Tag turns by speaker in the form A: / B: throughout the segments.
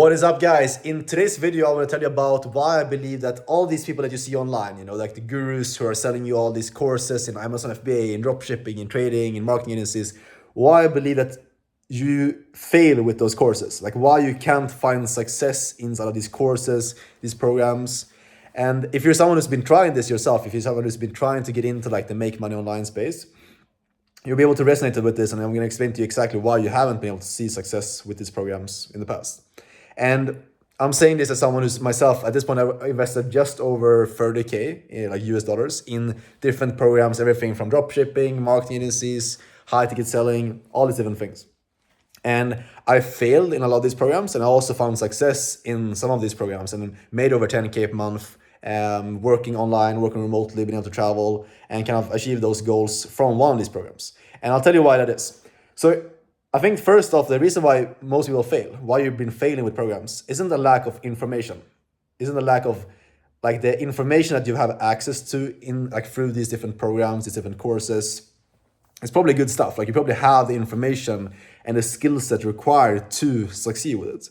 A: What is up, guys? In today's video, I want to tell you about why I believe that all these people that you see online, like the gurus who are selling you all these courses in Amazon FBA, in dropshipping, in trading, in marketing agencies, why I believe that you fail with those courses, like why you can't find success inside of these courses, these programs. And if you're someone who's been trying this yourself, if you're someone who's been trying to get into like the make money online space, you'll be able to resonate with this, and I'm going to explain to you exactly why you haven't been able to see success with these programs in the past. And I'm saying this as someone who's myself, at this point, I've invested just over 30K, like US dollars, in different programs, everything from dropshipping, marketing agencies, high ticket selling, all these different things. And I failed in a lot of these programs, and I also found success in some of these programs and made over 10K per month, working online, working remotely, being able to travel, and kind of achieve those goals from one of these programs. And I'll tell you why that is. So I think first off, the reason why most people fail, why you've been failing with programs, isn't the lack of information, isn't the lack of like the information that you have access to in like through these different programs, these different courses. It's probably good stuff. Like you probably have the information and the skill set required to succeed with it.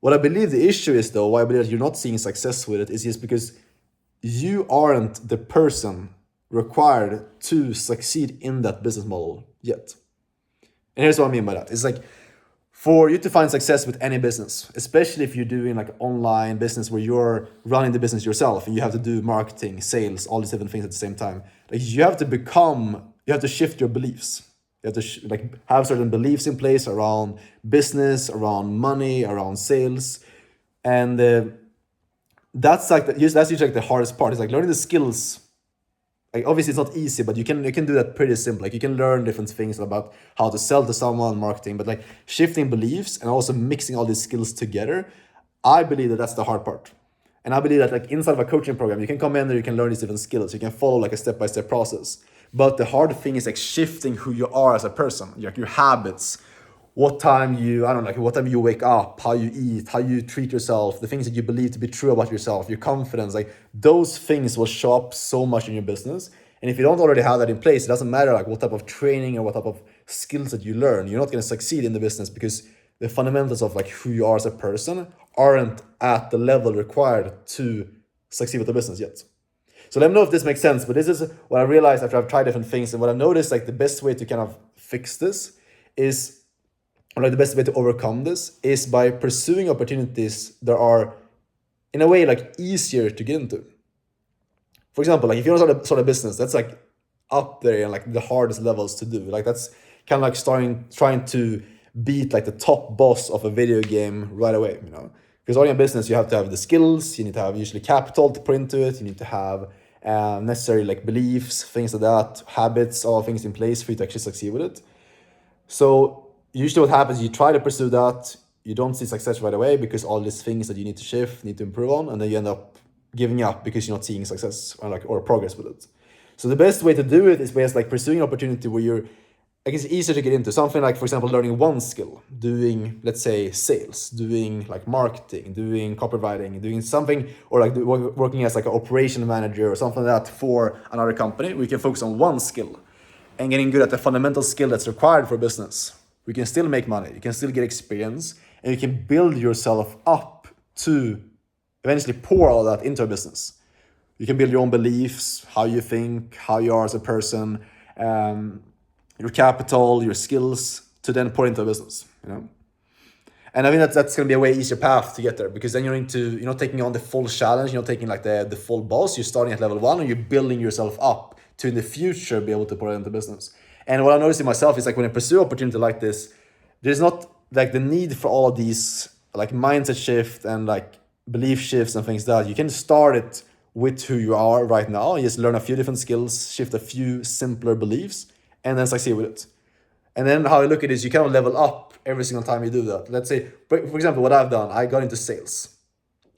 A: What I believe the issue is, though, why I believe that you're not seeing success with it, is just because you aren't the person required to succeed in that business model yet. And here's what I mean by that. It's like for you to find success with any business, especially if you're doing like online business where you're running the business yourself and you have to do marketing, sales, all these different things at the same time. Like you have to shift your beliefs. You have to have certain beliefs in place around business, around money, around sales, and that's usually like the hardest part. It's like learning the skills. Like obviously it's not easy, but you can do that pretty simple. Like you can learn different things about how to sell to someone, marketing, but like shifting beliefs and also mixing all these skills together, I believe that that's the hard part. And I believe that like inside of a coaching program, you can come in there, you can learn these different skills, you can follow like a step-by-step process. But the hard thing is like shifting who you are as a person, like your habits, what time you wake up, how you eat, how you treat yourself, the things that you believe to be true about yourself, your confidence, like those things will show up so much in your business. And if you don't already have that in place, it doesn't matter like what type of training or what type of skills that you learn, you're not going to succeed in the business because the fundamentals of like who you are as a person aren't at the level required to succeed with the business yet. So let me know if this makes sense, but this is what I realized after I've tried different things. And what I've noticed, like the best way to kind of fix this is, or like the best way to overcome this is by pursuing opportunities that are in a way like easier to get into. For example, like if you want to start a business, that's like up there and like the hardest levels to do. Like that's kind of like trying to beat like the top boss of a video game right away, Because starting a business, you have to have the skills, you need to have usually capital to put into it, you need to have necessary like beliefs, things like that, habits, all things in place for you to actually succeed with it. So usually what happens, you try to pursue that, you don't see success right away because all these things that you need to shift, need to improve on, and then you end up giving up because you're not seeing success or progress with it. So the best way to do it is by like pursuing an opportunity where you're, like it's easier to get into something like, for example, learning one skill, doing, let's say, sales, doing like marketing, doing copywriting, doing something, or like working as like an operation manager or something like that for another company. We can focus on one skill and getting good at the fundamental skill that's required for business. We can still make money, you can still get experience, and you can build yourself up to eventually pour all that into a business. You can build your own beliefs, how you think, how you are as a person, your capital, your skills, to then pour into a business, And I think that's going to be a way easier path to get there, because then you're not taking on the full challenge, you're not taking like the full boss, you're starting at level 1 and you're building yourself up to in the future be able to pour it into business. And what I'm noticing myself is like when I pursue opportunity like this, there's not like the need for all of these like mindset shift and like belief shifts and things like that. You can start it with who you are right now. You just learn a few different skills, shift a few simpler beliefs, and then succeed with it. And then how I look at it is you kind of level up every single time you do that. Let's say, for example, what I've done, I got into sales.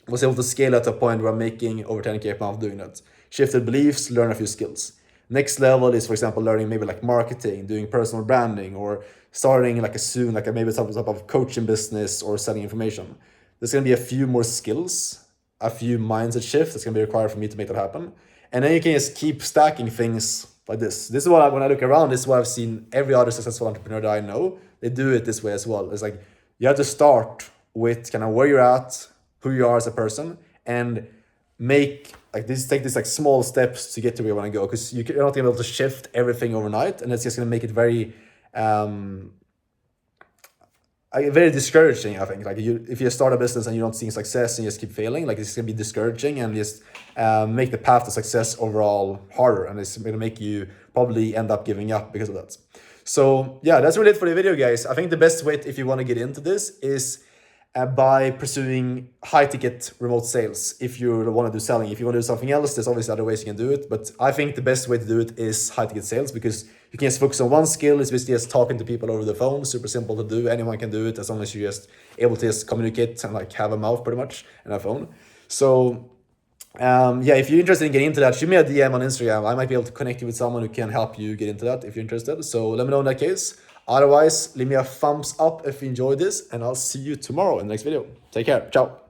A: I was able to scale at a point where I'm making over 10K per month doing that. Shifted beliefs, learn a few skills. Next level is, for example, learning maybe like marketing, doing personal branding, or starting like maybe some type of coaching business or selling information. There's going to be a few more skills, a few mindset shifts that's going to be required for me to make that happen. And then you can just keep stacking things like this. This is what when I look around, this is what I've seen every other successful entrepreneur that I know. They do it this way as well. It's like you have to start with kind of where you're at, who you are as a person, and take this like small steps to get to where you want to go, because you're not gonna be able to shift everything overnight, and it's just gonna make it very very discouraging. I think, like, if you start a business and you don't see success and you just keep failing, like, it's gonna be discouraging and just make the path to success overall harder, and it's gonna make you probably end up giving up because of that. So yeah, that's really it for the video, guys. I think the best way, if you want to get into this, is by pursuing high ticket remote sales. If you want to do selling, if you want to do something else, there's obviously other ways you can do it, but I think the best way to do it is high ticket sales, because you can just focus on one skill. It's basically just talking to people over the phone. Super simple to do. Anyone can do it, as long as you're just able to just communicate and like have a mouth pretty much and a phone. So yeah, if you're interested in getting into that, shoot me a DM on Instagram. I might be able to connect you with someone who can help you get into that if you're interested. So let me know in that case. Otherwise, leave me a thumbs up if you enjoyed this, and I'll see you tomorrow in the next video. Take care. Ciao.